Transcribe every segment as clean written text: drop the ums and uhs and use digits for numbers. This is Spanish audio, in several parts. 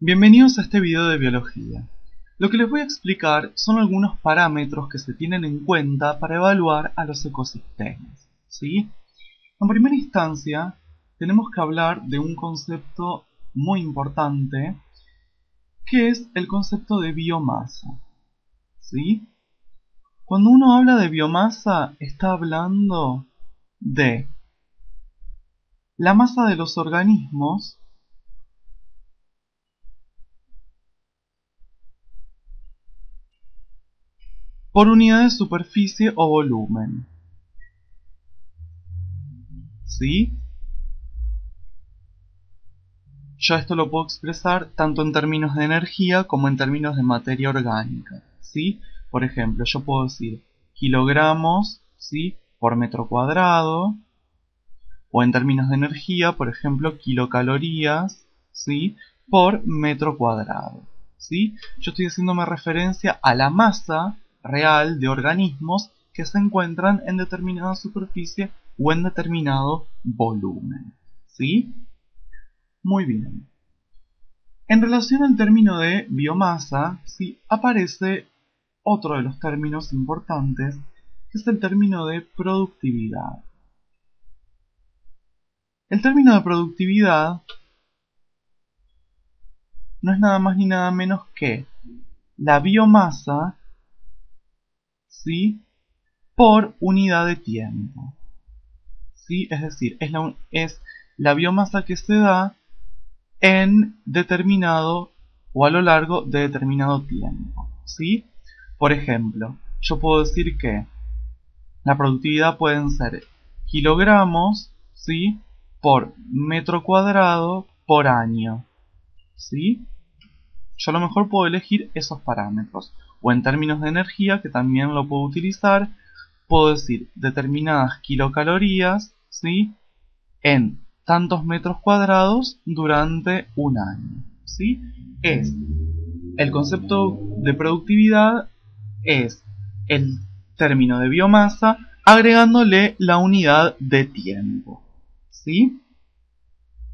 Bienvenidos a este video de biología. Lo que les voy a explicar son algunos parámetros que se tienen en cuenta para evaluar a los ecosistemas, ¿sí? En primera instancia, tenemos que hablar de un concepto muy importante, que es el concepto de biomasa, ¿sí? Cuando uno habla de biomasa, está hablando de la masa de los organismos por unidad de superficie o volumen, ¿sí? Yo esto lo puedo expresar tanto en términos de energía como en términos de materia orgánica, ¿sí? Por ejemplo, yo puedo decir kilogramos, ¿sí?, por metro cuadrado, o en términos de energía, por ejemplo, kilocalorías, ¿sí?, por metro cuadrado, ¿sí? Yo estoy haciéndome referencia a la masa real de organismos que se encuentran en determinada superficie o en determinado volumen, ¿sí? Muy bien. En relación al término de biomasa, sí, aparece otro de los términos importantes, que es el término de productividad. El término de productividad no es nada más ni nada menos que la biomasa, ¿sí?, por unidad de tiempo, ¿sí? Es decir, es la biomasa que se da en determinado o a lo largo de determinado tiempo, ¿sí? Por ejemplo, yo puedo decir que la productividad pueden ser kilogramos, ¿sí?, por metro cuadrado por año, ¿sí? Yo a lo mejor puedo elegir esos parámetros. O en términos de energía, que también lo puedo utilizar, puedo decir determinadas kilocalorías, ¿sí?, en tantos metros cuadrados durante un año, ¿sí? El concepto de productividad es el término de biomasa agregándole la unidad de tiempo, ¿sí?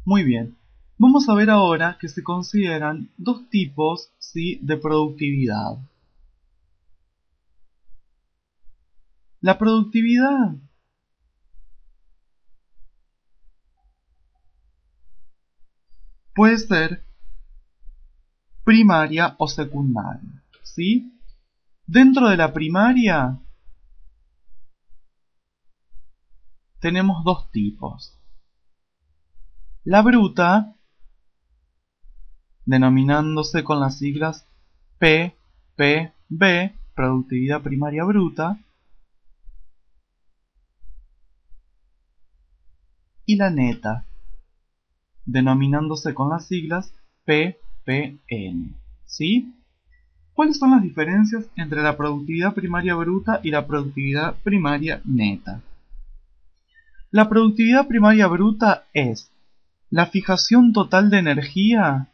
Muy bien. Vamos a ver ahora que se consideran dos tipos, ¿sí?, de productividad. La productividad puede ser primaria o secundaria, ¿sí? Dentro de la primaria tenemos dos tipos. La bruta, denominándose con las siglas PPB, productividad primaria bruta, y la neta, denominándose con las siglas PPN, ¿sí? ¿Cuáles son las diferencias entre la productividad primaria bruta y la productividad primaria neta? La productividad primaria bruta es la fijación total de energía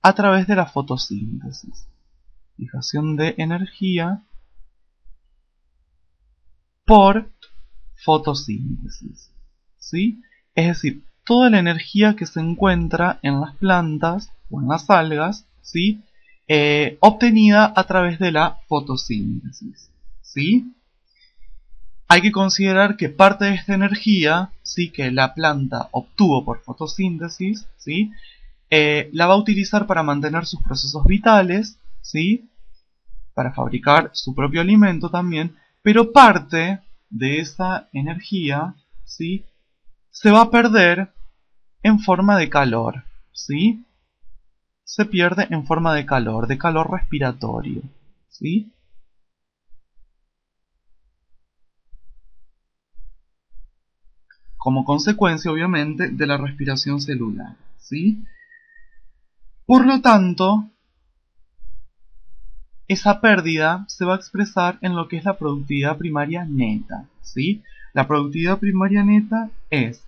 a través de la fotosíntesis. Fijación de energía por fotosíntesis, ¿sí? Es decir, toda la energía que se encuentra en las plantas o en las algas, ¿sí?, obtenida a través de la fotosíntesis, ¿sí? Hay que considerar que parte de esta energía, ¿sí?, que la planta obtuvo por fotosíntesis, ¿sí?, la va a utilizar para mantener sus procesos vitales, ¿sí?, para fabricar su propio alimento también, pero parte de esa energía, ¿sí?, se va a perder en forma de calor, ¿sí? Se pierde en forma de calor respiratorio, ¿sí? Como consecuencia, obviamente, de la respiración celular, ¿sí? Por lo tanto, esa pérdida se va a expresar en lo que es la productividad primaria neta, ¿sí? La productividad primaria neta es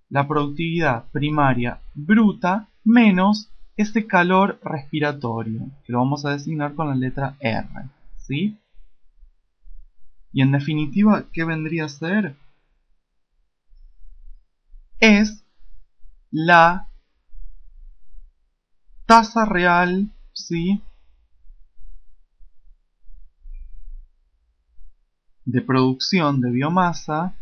la productividad primaria bruta menos ese calor respiratorio, que lo vamos a designar con la letra R, ¿sí? Y en definitiva, ¿qué vendría a ser? Es la tasa real, ¿sí?, de producción de biomasa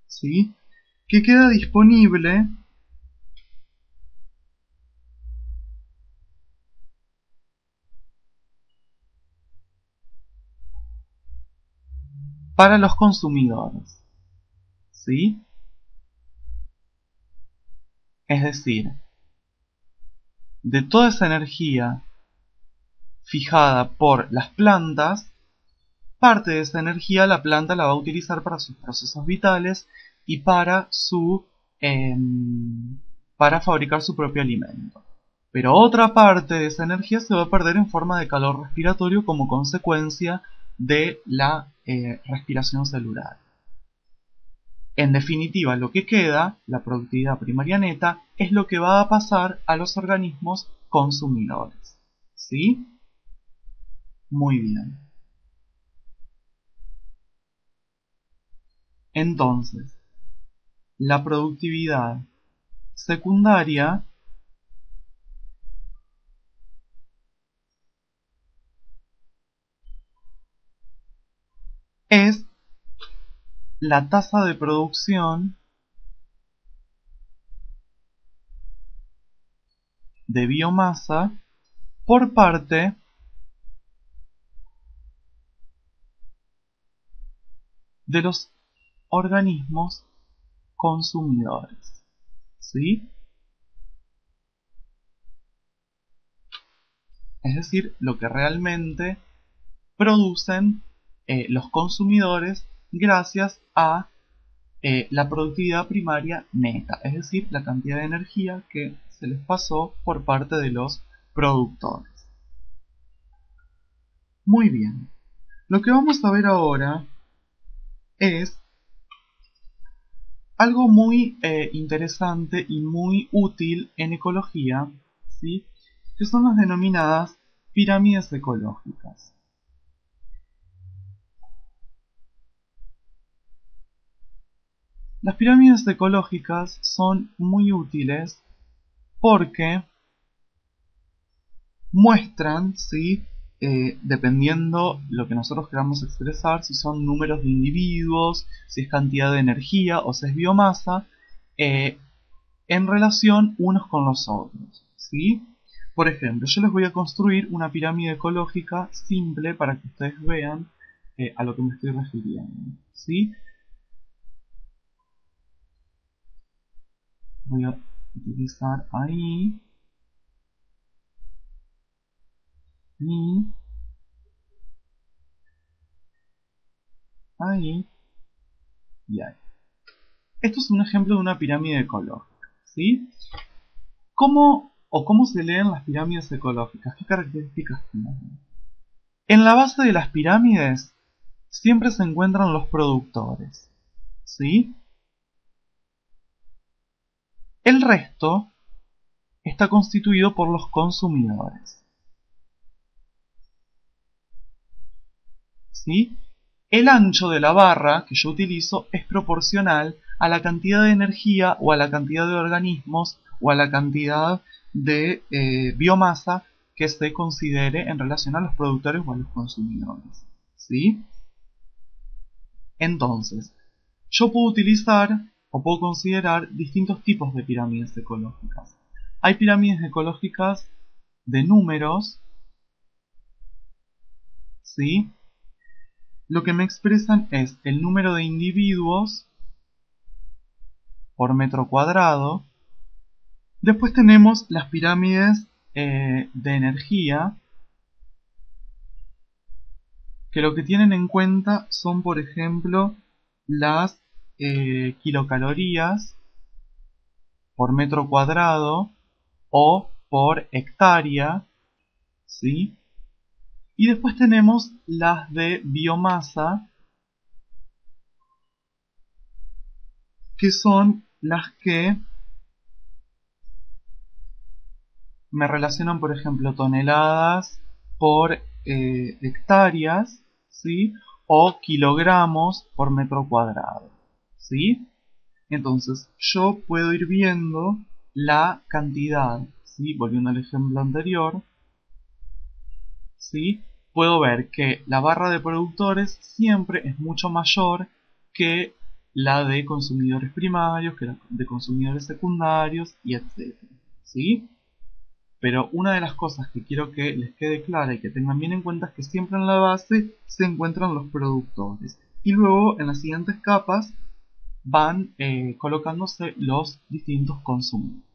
¿sí?, que queda disponible para los consumidores, ¿sí? Es decir, de toda esa energía fijada por las plantas, parte de esa energía la planta la va a utilizar para sus procesos vitales y para fabricar su propio alimento. Pero otra parte de esa energía se va a perder en forma de calor respiratorio como consecuencia de la respiración celular. En definitiva, lo que queda, la productividad primaria neta, es lo que va a pasar a los organismos consumidores. ¿Sí? Muy bien. Entonces, la productividad secundaria es la tasa de producción de biomasa por parte de los organismos consumidores. ¿Sí? Es decir, lo que realmente producen los consumidores gracias a la productividad primaria neta, es decir, la cantidad de energía que se les pasó por parte de los productores. Muy bien, lo que vamos a ver ahora es algo muy interesante y muy útil en ecología, ¿sí?, que son las denominadas pirámides ecológicas. Las pirámides ecológicas son muy útiles porque muestran, ¿sí?, dependiendo lo que nosotros queramos expresar, si son números de individuos, si es cantidad de energía o si es biomasa, eh, en relación unos con los otros, ¿sí? Por ejemplo, yo les voy a construir una pirámide ecológica simple para que ustedes vean a lo que me estoy refiriendo, ¿sí? Voy a utilizar ahí y ahí y ahí. Esto es un ejemplo de una pirámide ecológica, ¿sí? ¿Cómo se leen las pirámides ecológicas? ¿Qué características tienen? En la base de las pirámides siempre se encuentran los productores, ¿sí? El resto está constituido por los consumidores, ¿sí? El ancho de la barra que yo utilizo es proporcional a la cantidad de energía o a la cantidad de organismos o a la cantidad de biomasa que se considere en relación a los productores o a los consumidores, ¿sí? Entonces, yo puedo utilizar o puedo considerar distintos tipos de pirámides ecológicas. Hay pirámides ecológicas de números, ¿sí?, lo que me expresan es el número de individuos por metro cuadrado. Después tenemos las pirámides de energía, que lo que tienen en cuenta son, por ejemplo, las kilocalorías por metro cuadrado o por hectárea, ¿sí? Y después tenemos las de biomasa, que son las que me relacionan, por ejemplo, toneladas por hectáreas, ¿sí?, o kilogramos por metro cuadrado, ¿sí? Entonces yo puedo ir viendo la cantidad, ¿sí? Volviendo al ejemplo anterior, ¿sí? Puedo ver que la barra de productores siempre es mucho mayor que la de consumidores primarios, que la de consumidores secundarios y etcétera, ¿sí? Pero una de las cosas que quiero que les quede clara y que tengan bien en cuenta es que siempre en la base se encuentran los productores. Y luego en las siguientes capas van colocándose los distintos consumidores.